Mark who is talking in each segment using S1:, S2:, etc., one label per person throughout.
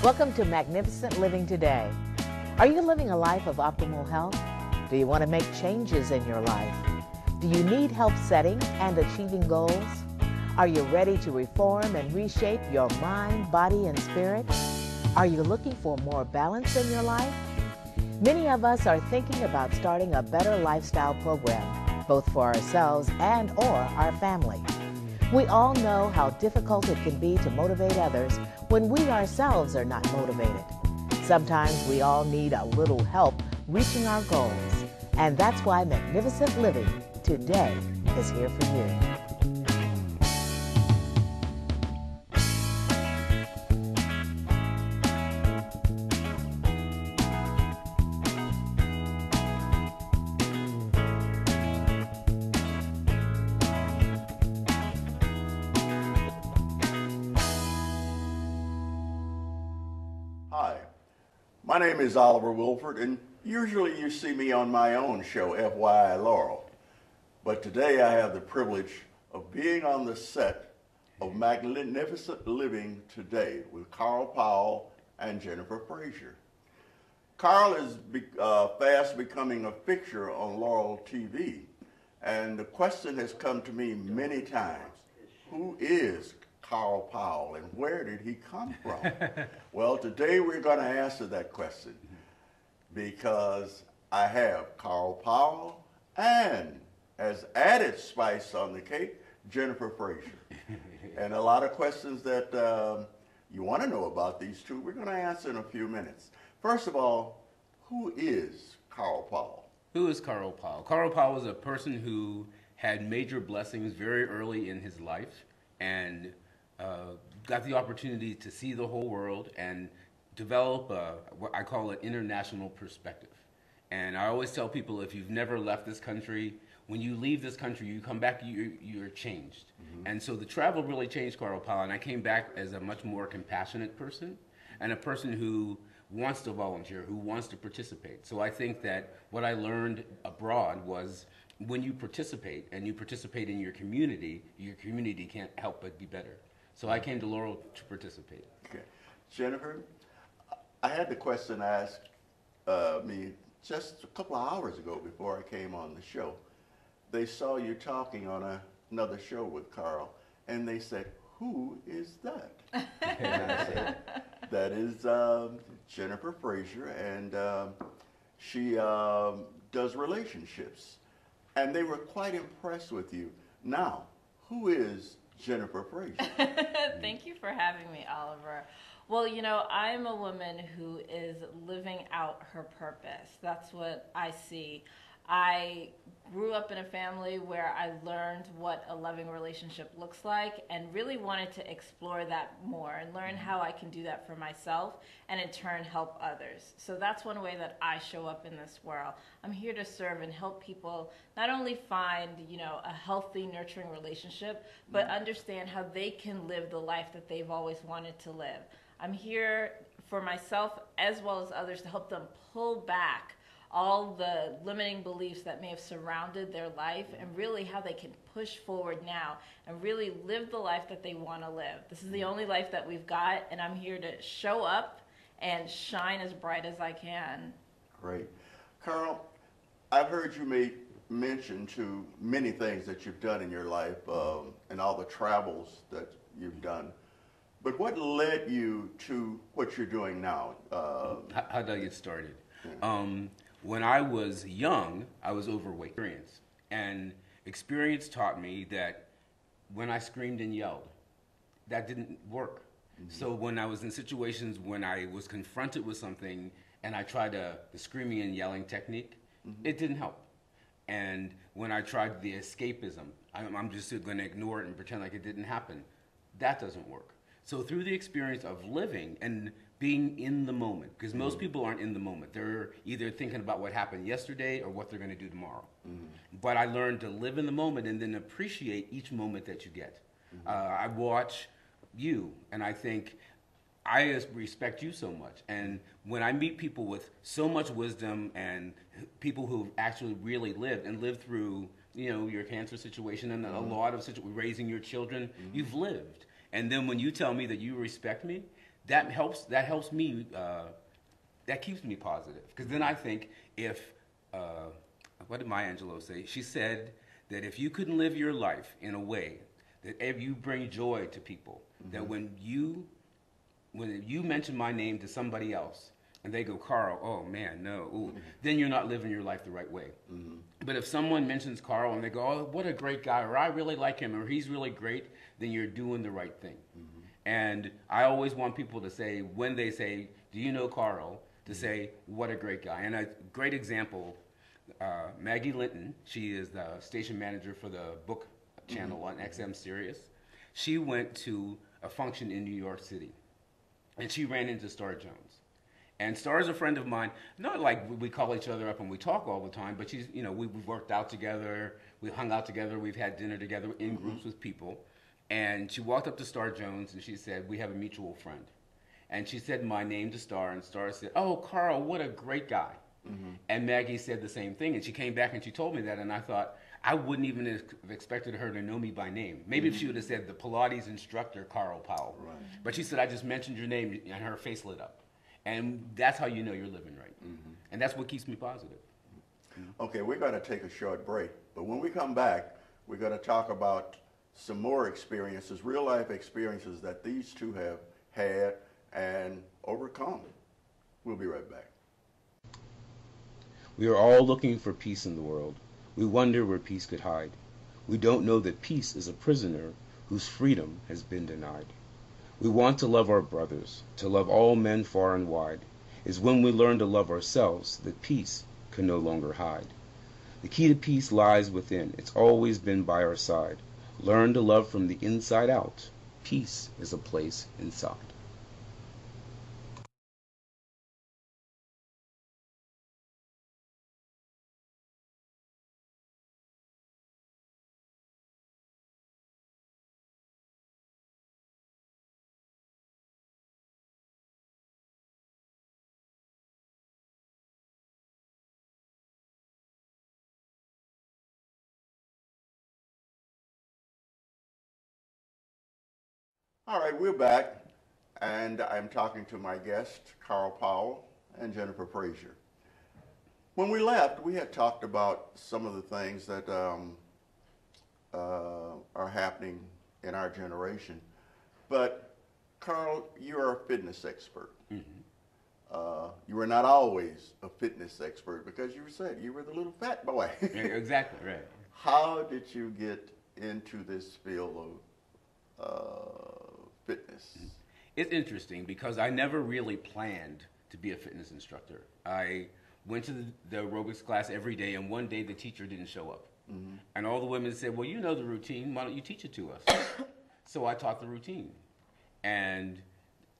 S1: Welcome to Magnificent Living Today. Are you living a life of optimal health? Do you want to make changes in your life? Do you need help setting and achieving goals? Are you ready to reform and reshape your mind, body, and spirit? Are you looking for more balance in your life? Many of us are thinking about starting a better lifestyle program, both for ourselves and or our family. We all know how difficult it can be to motivate others when we ourselves are not motivated. Sometimes we all need a little help reaching our goals, and that's why Magnificent Living Today is here for you.
S2: Hi, my name is Oliver Wilford, and usually you see me on my own show, FYI Laurel. But today I have the privilege of being on the set of Magnificent Living Today with Carl Powell and Jennifer Frazier. Carl is fast becoming a fixture on Laurel TV, and the question has come to me many times: who is Carl Powell and where did he come from? Well, today we're going to answer that question because I have Carl Powell and, as added spice on the cake, Jennifer Frazier. And a lot of questions that you want to know about these two, we're going to answer in a few minutes. First of all, who is Carl Powell?
S3: Who is Carl Powell? Carl Powell is a person who had major blessings very early in his life and got the opportunity to see the whole world and develop what I call an international perspective. And I always tell people, if you've never left this country, when you leave this country, you come back, you're changed. Mm-hmm. And so the travel really changed Carl Powell, and I came back as a much more compassionate person and a person who wants to volunteer, who wants to participate. So I think that what I learned abroad was when you participate and you participate in your community can't help but be better. So I came to Laurel to participate.
S2: Okay. Jennifer, I had the question asked me just a couple of hours ago before I came on the show. They saw you talking on another show with Carl, and they said, "Who is that?" And I said, "That is Jennifer Frazier, and she does relationships." And they were quite impressed with you. Now, who is Jennifer Frazier?
S4: Thank you for having me, Oliver. Well, you know, I'm a woman who is living out her purpose. That's what I see. I grew up in a family where I learned what a loving relationship looks like and really wanted to explore that more and learn how I can do that for myself and in turn help others. So that's one way that I show up in this world. I'm here to serve and help people not only find, you know, a healthy, nurturing relationship, but understand how they can live the life that they've always wanted to live. I'm here for myself as well as others to help them pull back all the limiting beliefs that may have surrounded their life and really how they can push forward now and really live the life that they want to live. This is the only life that we've got, and I'm here to show up and shine as bright as I can.
S2: Great. Carl, I've heard you make mention to many things that you've done in your life and all the travels that you've done. But what led you to what you're doing now?
S3: How did I get started?
S2: Yeah.
S3: When I was young, I was overweight. And experience taught me that when I screamed and yelled, that didn't work. Mm-hmm. So when I was in situations when I was confronted with something and I tried the screaming and yelling technique, mm-hmm. it didn't help. And when I tried the escapism, I'm just going to ignore it and pretend like it didn't happen, that doesn't work. So through the experience of living and being in the moment, because most people aren't in the moment. They're either thinking about what happened yesterday or what they're going to do tomorrow. Mm-hmm. But I learned to live in the moment and then appreciate each moment that you get. Mm-hmm. I watch you, and I think, I respect you so much. And when I meet people with so much wisdom and people who've actually really lived and lived through, you know, your cancer situation and a lot of raising your children, you've lived. And then when you tell me that you respect me, that helps me, that keeps me positive. Because then I think if, what did Maya Angelou say? She said that if you can live your life in a way that if you bring joy to people, that when you mention my name to somebody else and they go, Carl, oh man, no, ooh, then you're not living your life the right way. But if someone mentions Carl and they go, oh, what a great guy, or I really like him, or he's really great, then you're doing the right thing. And I always want people to say, when they say, do you know Carl, to say, what a great guy. And a great example, Maggie Linton, she is the station manager for the book channel on XM Sirius. She went to a function in New York City, and she ran into Star Jones. And Star is a friend of mine, not like we call each other up and we talk all the time, but she's, we've worked out together, we hung out together, we've had dinner together in groups with people. And she walked up to Star Jones and she said, we have a mutual friend. And she said my name to Star, and Star said, oh, Carl, what a great guy. And Maggie said the same thing, and she came back and she told me that, and I thought, I wouldn't even have expected her to know me by name. Maybe if she would have said the Pilates instructor, Carl Powell. Right. But she said, I just mentioned your name, and her face lit up. And that's how you know you're living right. And that's what keeps me positive.
S2: Okay, we're going to take a short break. But when we come back, we're going to talk about some more experiences, real life experiences that these two have had and overcome. We'll be right back.
S5: We are all looking for peace in the world. We wonder where peace could hide. We don't know that peace is a prisoner whose freedom has been denied. We want to love our brothers, to love all men far and wide. It's when we learn to love ourselves that peace can no longer hide. The key to peace lies within. It's always been by our side. Learn to love from the inside out. Peace is a place inside.
S2: All right, we're back, and I'm talking to my guest, Carl Powell and Jennifer Frazier. When we left, we had talked about some of the things that are happening in our generation. But, Carl, you're a fitness expert. You were not always a fitness expert because you said you were the little fat boy.
S3: Exactly, right.
S2: How did you get into this field of fitness?
S3: It's interesting because I never really planned to be a fitness instructor. I went to the aerobics class every day, and one day the teacher didn't show up. And all the women said, well, you know the routine, why don't you teach it to us? So I taught the routine. And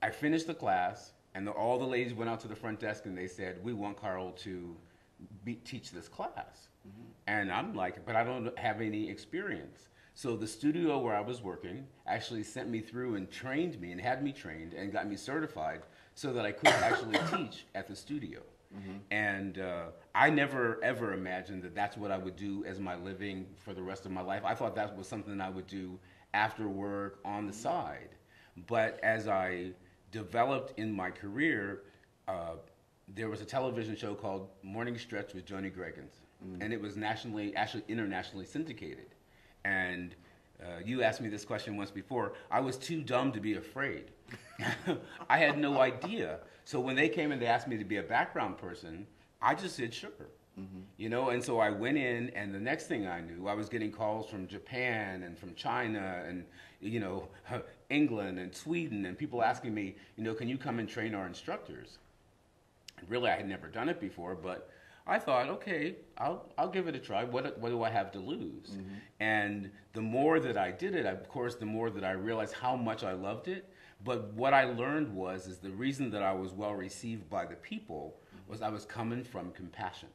S3: I finished the class, and all the ladies went out to the front desk and they said, we want Carl to teach this class. And I'm like, but I don't have any experience. So the studio where I was working actually sent me through and trained me and had me trained and got me certified so that I could actually teach at the studio. And I never ever imagined that that's what I would do as my living for the rest of my life. I thought that was something I would do after work on the side. But as I developed in my career, there was a television show called Morning Stretch with Joni Greggins. And it was internationally syndicated. And you asked me this question once before. I was too dumb to be afraid. I had no idea. So when they came and they asked me to be a background person, I just said sure. And so I went in, and the next thing I knew, I was getting calls from Japan and from China and, England and Sweden, and people asking me, can you come and train our instructors? And really, I had never done it before, but I thought, okay, I'll give it a try. What do I have to lose? And the more that I did it, of course, the more that I realized how much I loved it. But what I learned is the reason that I was well received by the people was I was coming from compassion.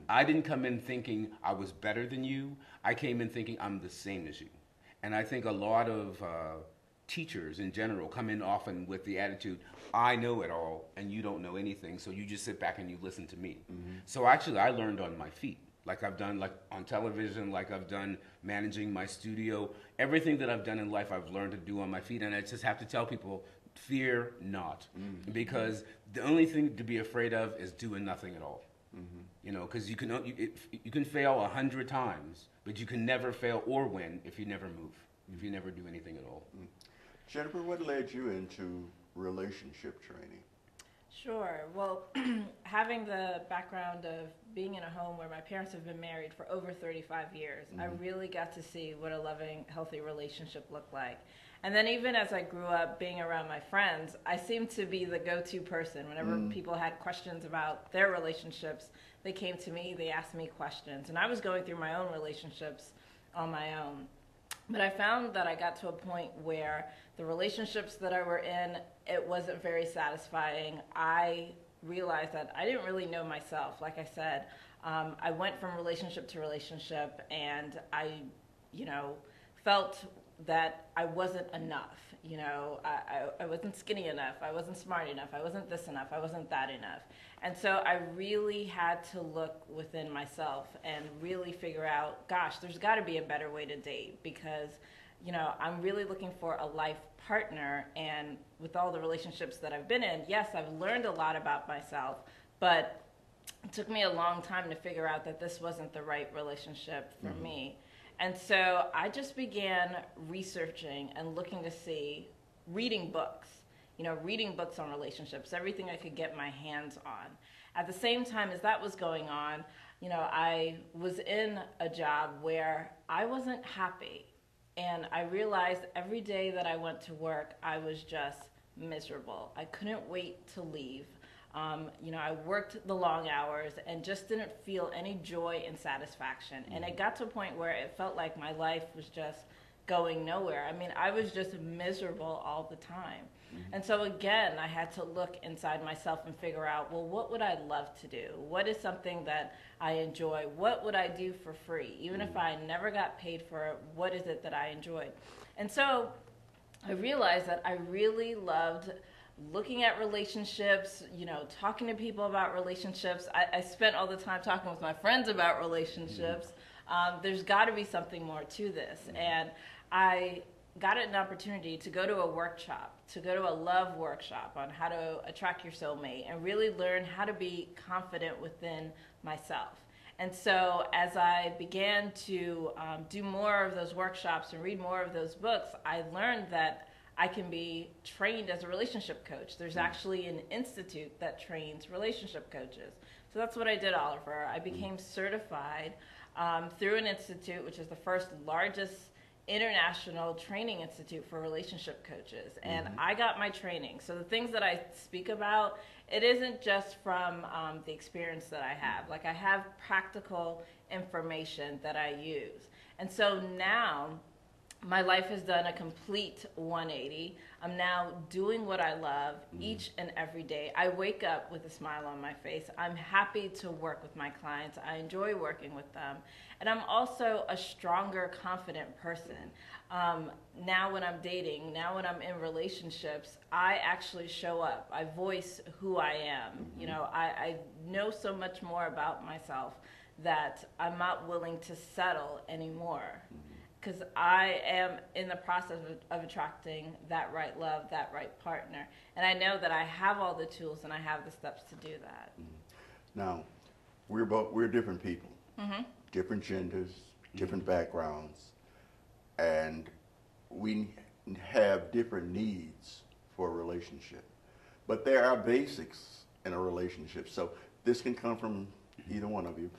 S3: I didn't come in thinking I was better than you. I came in thinking I'm the same as you. And I think a lot of teachers in general come in often with the attitude, I know it all and you don't know anything, so you just sit back and you listen to me. So actually I learned on my feet. like I've done like on television, like I've done managing my studio. Everything that I've done in life, I've learned to do on my feet, and I just have to tell people, fear not, because the only thing to be afraid of is doing nothing at all. You know, because you can fail 100 times, but you can never fail or win if you never move, if you never do anything at all.
S2: Jennifer, what led you into relationship training?
S4: Sure. Well, having the background of being in a home where my parents have been married for over 35 years, I really got to see what a loving, healthy relationship looked like. And then even as I grew up being around my friends, I seemed to be the go-to person. Whenever people had questions about their relationships, they came to me, they asked me questions. And I was going through my own relationships on my own. But I found that I got to a point where the relationships that I were in, it wasn't very satisfying. I realized that I didn't really know myself. Like I said, I went from relationship to relationship, and I, felt that I wasn't enough. I wasn't skinny enough. I wasn't smart enough. I wasn't this enough. I wasn't that enough. And so I really had to look within myself and really figure out, gosh, there's got to be a better way to date, because, I'm really looking for a life partner. And with all the relationships that I've been in, yes, I've learned a lot about myself, but it took me a long time to figure out that this wasn't the right relationship for me. And so I just began researching and looking to see, reading books on relationships, everything I could get my hands on. At the same time as that was going on, I was in a job where I wasn't happy. And I realized every day that I went to work, I was just miserable. I couldn't wait to leave. I worked the long hours and just didn't feel any joy and satisfaction. And it got to a point where it felt like my life was just going nowhere. I mean, I was just miserable all the time. And so again, I had to look inside myself and figure out, well, what would I love to do? What is something that I enjoy? What would I do for free? Even if I never got paid for it, what is it that I enjoyed? And so I realized that I really loved looking at relationships, talking to people about relationships. I spent all the time talking with my friends about relationships. There's got to be something more to this. And I got an opportunity to go to a workshop, to go to a love workshop on how to attract your soulmate and really learn how to be confident within myself. And so as I began to do more of those workshops and read more of those books, I learned that I can be trained as a relationship coach. There's actually an institute that trains relationship coaches. So that's what I did, Oliver. I became certified through an institute, which is the first largest international training institute for relationship coaches. And I got my training. So the things that I speak about, it isn't just from the experience that I have. Like, I have practical information that I use. And so now my life has done a complete 180. I'm now doing what I love each and every day. I wake up with a smile on my face. I'm happy to work with my clients. I enjoy working with them. And I'm also a stronger, confident person. Now when I'm dating, now when I'm in relationships, I actually show up. I voice who I am. I know so much more about myself that I'm not willing to settle anymore. Because I am in the process of attracting that right love, that right partner. And I know that I have all the tools and I have the steps to do that.
S2: Now, we're different people, different genders, different backgrounds, and we have different needs for a relationship. But there are basics in a relationship. So this can come from either one of you.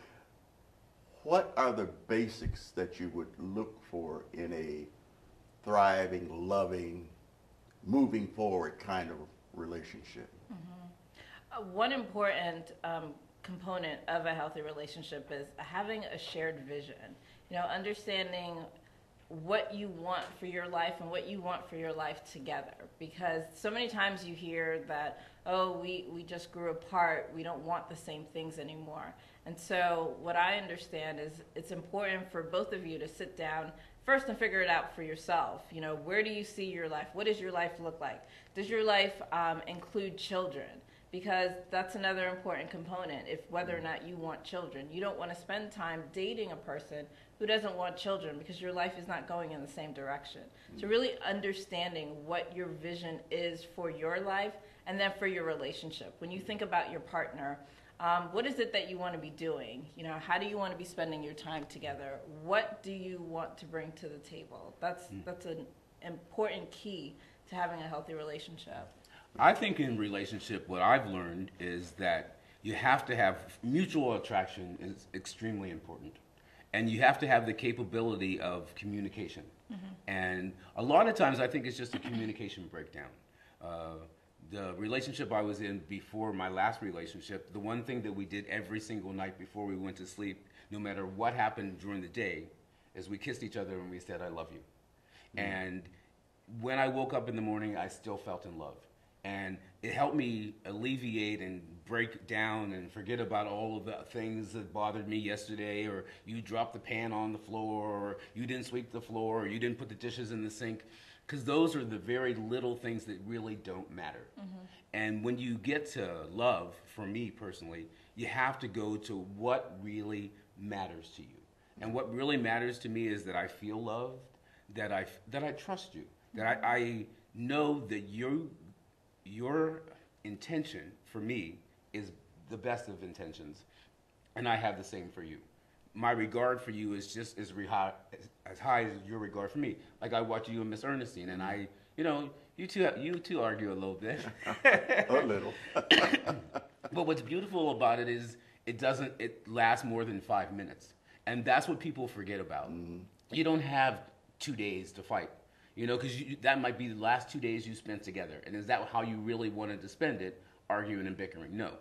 S2: What are the basics that you would look for in a thriving, loving, moving forward kind of relationship?
S4: One important component of a healthy relationship is having a shared vision. Understanding what you want for your life and what you want for your life together. Because so many times you hear that, oh, we just grew apart, we don't want the same things anymore. And so what I understand is it's important for both of you to sit down first and figure it out for yourself. Where do you see your life? What does your life look like? Does your life include children? because that's another important component. If whether or not you want children, you don't want to spend time dating a person who doesn't want children, because your life is not going in the same direction. So really understanding what your vision is for your life and then for your relationship. When you think about your partner, what is it that you want to be doing? You know, how do you want to be spending your time together? What do you want to bring to the table? That's an important key to having a healthy relationship.
S3: I think in relationship, what I've learned is that you have to have mutual attraction is extremely important. And you have to have the capability of communication. And a lot of times I think it's just a communication breakdown. The relationship I was in before my last relationship, the one thing that we did every single night before we went to sleep, no matter what happened during the day, is we kissed each other and we said, "I love you." And when I woke up in the morning, I still felt in love. And it helped me alleviate and break down and forget about all of the things that bothered me yesterday, or you dropped the pan on the floor, or you didn't sweep the floor, or you didn't put the dishes in the sink. Because those are the very little things that really don't matter. And when you get to love, for me personally, you have to go to what really matters to you. And what really matters to me is that I feel loved, that I trust you, that I know that your intention for me is the best of intentions, and I have the same for you. My regard for you is just as high as your regard for me. Like I watch you and Miss Ernestine, and you two argue a little bit.
S2: A little.
S3: But what's beautiful about it is it lasts more than 5 minutes, and that's what people forget about. You don't have 2 days to fight. Because that might be the last 2 days you spent together. And is that how you really wanted to spend it, arguing and bickering? No.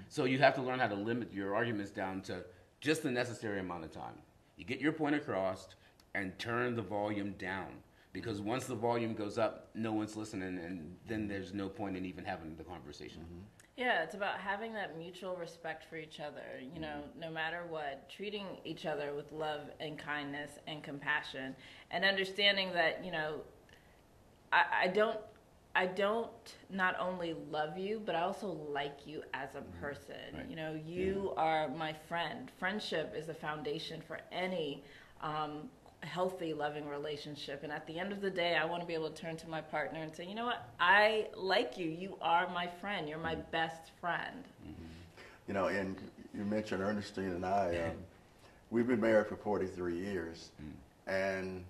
S3: So you have to learn how to limit your arguments down to just the necessary amount of time. You get your point across and turn the volume down. Because once the volume goes up, no one's listening, and then there's no point in even having the conversation.
S4: Yeah, it's about having that mutual respect for each other, no matter what, treating each other with love and kindness and compassion, and understanding that, I don't not only love you, but I also like you as a person.
S3: Right.
S4: You are my friend. Friendship is the foundation for any healthy, loving relationship. And at the end of the day, I want to be able to turn to my partner and say, you know what, I like you. You are my friend. You're my best friend.
S2: And you mentioned Ernestine and I, we've been married for 43 years. And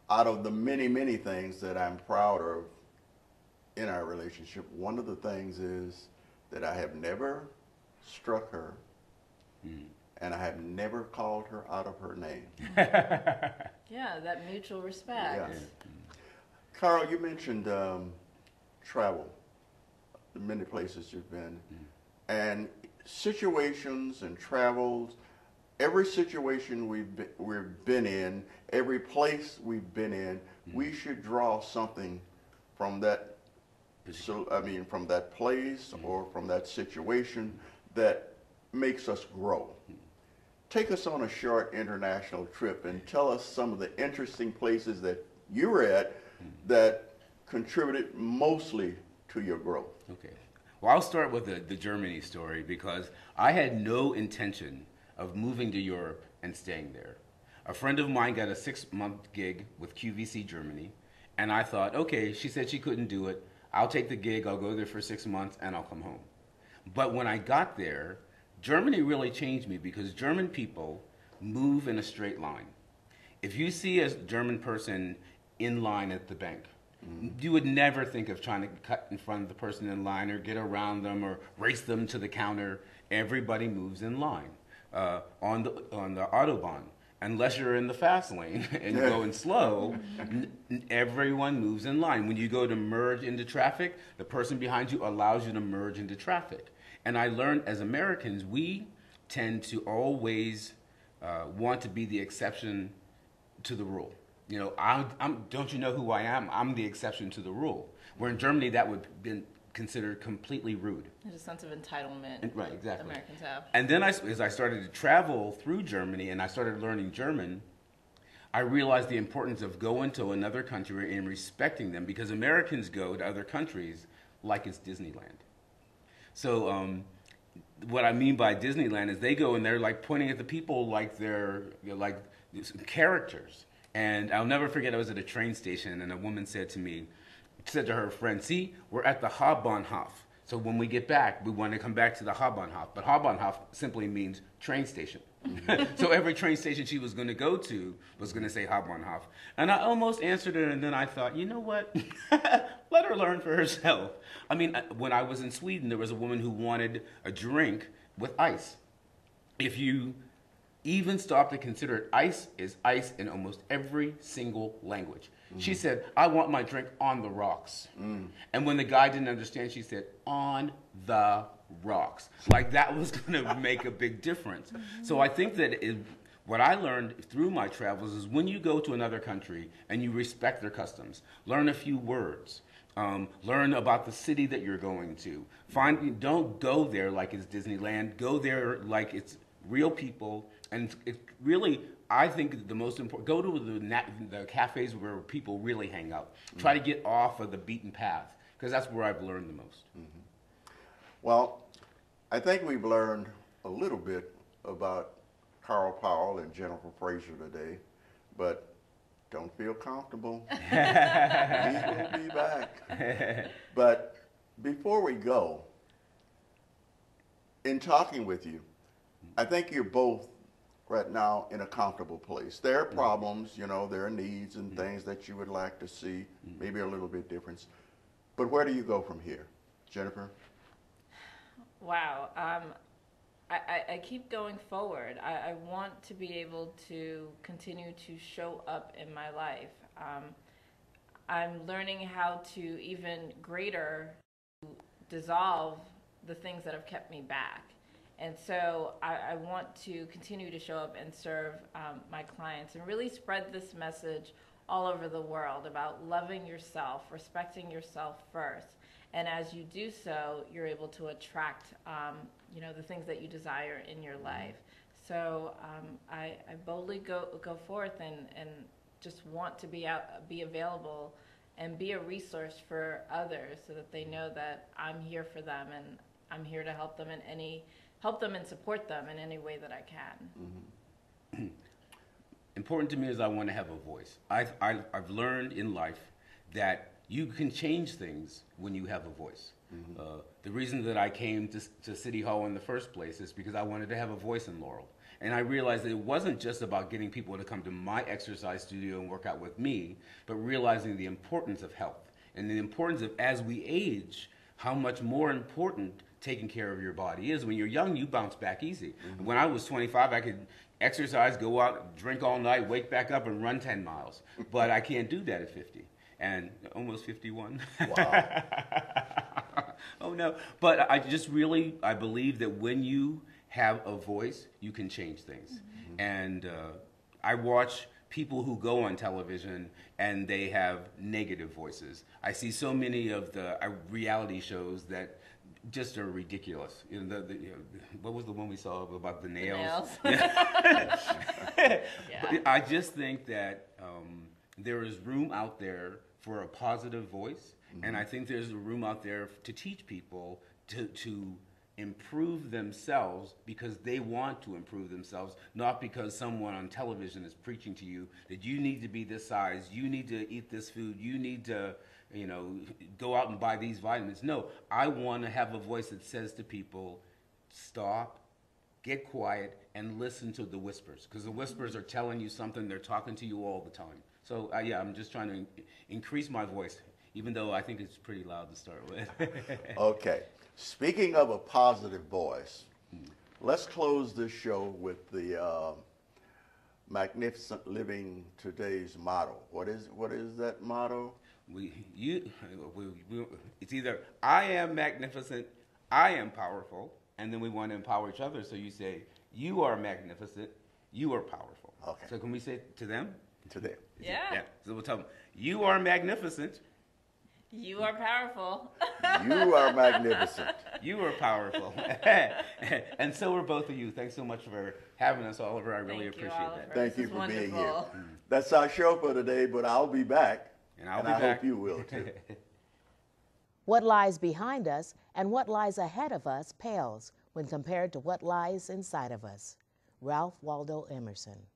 S2: out of the many, many things that I'm proud of in our relationship, one of the things is that I have never struck her, and I have never called her out of her name.
S4: Yeah, that mutual respect.
S2: Yes. Carl, you mentioned travel, the many places you've been, and situations and travels. Every situation we've been in, every place we've been in, we should draw something from that. From that place or from that situation that makes us grow. Take us on a short international trip and tell us some of the interesting places that you were at that contributed mostly to your growth.
S3: Okay. Well, I'll start with the Germany story, because I had no intention of moving to Europe and staying there. A friend of mine got a 6-month gig with QVC Germany, and I thought, okay, she said she couldn't do it. I'll take the gig, I'll go there for 6 months, and I'll come home. But when I got there, Germany really changed me, because German people move in a straight line. If you see a German person in line at the bank, you would never think of trying to cut in front of the person in line or get around them or race them to the counter. Everybody moves in line. On the Autobahn, unless you're in the fast lane and you're going slow, everyone moves in line. When you go to merge into traffic, the person behind you allows you to merge into traffic. And I learned, as Americans, we tend to always want to be the exception to the rule. Don't you know who I am? I'm the exception to the rule. Where in Germany, that would have been considered completely rude.
S4: There's a sense of entitlement.
S3: Right, exactly.
S4: Americans have.
S3: And then as I started to travel through Germany and I started learning German, I realized the importance of going to another country and respecting them, because Americans go to other countries like it's Disneyland. So what I mean by Disneyland is they go and they're like pointing at the people like they're like characters. And I'll never forget, I was at a train station and a woman said to her friend, "See, we're at the Hauptbahnhof. So when we get back, we want to come back to the Hauptbahnhof." But Hauptbahnhof simply means train station. So every train station she was going to go to was going to say Hauptbahnhof. And I almost answered her, and then I thought, you know what? Let her learn for herself. I mean, when I was in Sweden, there was a woman who wanted a drink with ice. If you even stop to consider it, ice is ice in almost every single language. She said, "I want my drink on the rocks." And when the guy didn't understand, she said, "On the rocks." Like that was going to make a big difference. So I think that what I learned through my travels is when you go to another country and you respect their customs, learn a few words, learn about the city that you're going to. Don't go there like it's Disneyland. Go there like it's real people. And it really, I think the most important, go to the cafes where people really hang out. Try to get off of the beaten path, because that's where I've learned the most.
S2: Well, I think we've learned a little bit about Carl Powell and Jennifer Fraser today, but don't feel comfortable. We will be back. But before we go, in talking with you, I think you're both right now in a comfortable place. There are problems, you know, there are needs and things that you would like to see, maybe a little bit different. But where do you go from here? Jennifer?
S4: Wow. I keep going forward. I want to be able to continue to show up in my life. I'm learning how to even greater dissolve the things that have kept me back. And so I want to continue to show up and serve my clients and really spread this message all over the world about loving yourself, respecting yourself first. And as you do so, you're able to attract, the things that you desire in your life. So I boldly go forth and just want to be available and be a resource for others so that they know that I'm here for them and I'm here to help them and support them in any way that I can.
S3: Important to me is I want to have a voice. I've learned in life that you can change things when you have a voice. The reason that I came to City Hall in the first place is because I wanted to have a voice in Laurel. And I realized that it wasn't just about getting people to come to my exercise studio and work out with me, but realizing the importance of health and the importance of, as we age, how much more important taking care of your body is. When you're young, you bounce back easy. When I was 25, I could exercise, go out, drink all night, wake back up and run 10 miles. But I can't do that at 50 and almost 51.
S2: Wow.
S3: Oh no. But I believe that when you have a voice, you can change things. And I watch people who go on television and they have negative voices. I see so many of the reality shows that just are ridiculous. What was the one we saw about the nails? Yeah.
S4: Yeah.
S3: I just think that there is room out there for a positive voice, and I think there's a room out there to teach people to improve themselves because they want to improve themselves, not because someone on television is preaching to you that you need to be this size, you need to eat this food, you need to go out and buy these vitamins. No, I want to have a voice that says to people, stop, get quiet, and listen to the whispers, because the whispers are telling you something, they're talking to you all the time. So I'm just trying to increase my voice, even though I think it's pretty loud to start with.
S2: Okay. Speaking of a positive voice, let's close this show with the Magnificent Living Today's motto. What is that motto?
S3: It's either I am magnificent, I am powerful, and then we want to empower each other. So you say, you are magnificent, you are powerful.
S2: Okay.
S3: So can we say it to them?
S2: To them.
S4: Yeah.
S3: So we'll tell them, you are magnificent.
S4: You are powerful.
S2: You are magnificent.
S3: You are powerful. And so are both of you. Thanks so much for having us, Oliver. I really appreciate that.
S2: Thank you
S4: This is
S2: for being here.
S4: wonderful.
S2: That's our show for today, but I'll be back.
S3: And I'll be
S2: I
S3: back.
S2: hope you will too.
S1: What lies behind us and what lies ahead of us pales when compared to what lies inside of us. Ralph Waldo Emerson.